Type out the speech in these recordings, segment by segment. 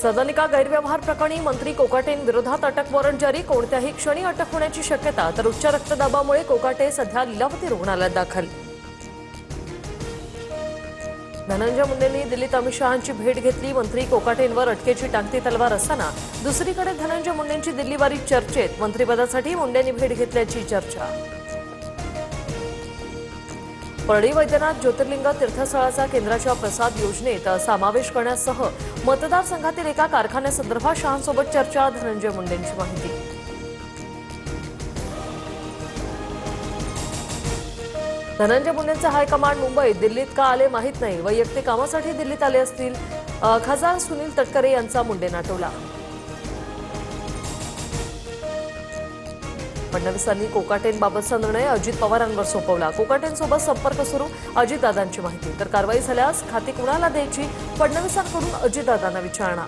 सदनिका गैरव्यवहार प्रकरणी मंत्री कोकाटें विरोधात अटक वॉरंट जारी. कोणत्याही क्षणी अटक होण्याची शक्यता. तर उच्च रक्तदाबामुळे कोकाटे सध्या लीलावती रुग्णालयात दाखल. धनंजय मुंडेंनी दिल्लीत अमित शहांची भेट घेतली. मंत्री कोकाटेंवर अटकेची टांगती तलवार असताना दुसरीकडे धनंजय मुंडेंची दिल्लीवारी चर्चेत. मंत्रिपदासाठी मुंडेंनी भेट घेतल्याची चर्चा. परळी वैद्यनाथ ज्योतिर्लिंग तीर्थस्थळाचा केंद्राच्या प्रसाद योजनेत समावेश करण्यासह मतदारसंघातील एका कारखान्यासंदर्भात शहांसोबत चर्चा. धनंजय मुंडेंची माहिती. धनंजय मुंडेंचे हायकमांड मुंबईत. दिल्लीत का आले माहीत नाही. वैयक्तिक कामासाठी दिल्लीत आले असतील. खासदार सुनील तटकरे यांचा मुंडेंना टोला. फडणवीसांनी कोकाटेंबाबतचा निर्णय अजित पवारांवर सोपवला. कोकाटेंसोबत संपर्क सुरू. अजितदादांची माहिती. तर कारवाई झाल्यास खाती कुणाला द्यायची. फडणवीसांकडून अजितदादांना विचारणा.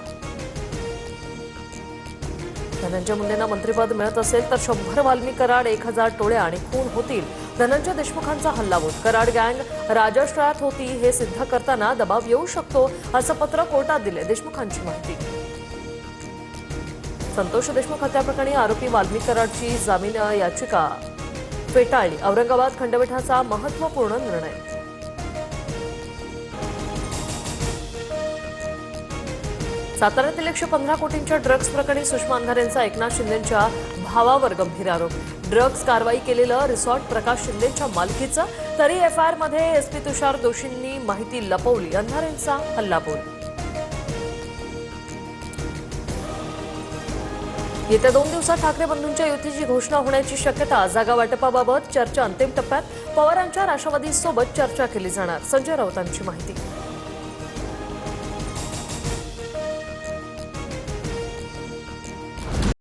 धनंजय मुंडेंना मंत्रिपद मिळत असेल तर 100 वाल्मी कराड, 1000 टोळ्या आणि खून होतील. धनंजय देशमुखांचा हल्लाबोल. कराड गँग राजश्रयात होती हे सिद्ध करताना दबाव येऊ शकतो असं पत्र कोर्टात दिले. देशमुखांची माहिती. संतोष देशमुख हत्याप्रकरणी आरोपी वाल्मी कराडची जामीन याचिका फेटाळली. औरंगाबाद खंडपीठाचा महत्त्वपूर्ण निर्णय. साताऱ्यातील 115 कोटींच्या ड्रग्ज प्रकरणी सुषमा अंधारेंचा एकनाथ शिंदेंच्या भावावर गंभीर आरोप. ड्रग्ज कारवाई केलेलं रिसॉर्ट प्रकाश शिंदेंच्या मालकीचं. तरी एफआयआर मध्ये एसपी तुषार दोशींनी माहिती लपवली. अंधारेंचा हल्लाबोल. येत्या 2 दिवसात ठाकरे बंधूंच्या युतीची घोषणा होण्याची शक्यता. जागा वाटपाबाबत चर्चा अंतिम टप्प्यात. पवारांच्या राष्ट्रवादीसोबत चर्चा केली जाणार. संजय राऊतांची माहिती.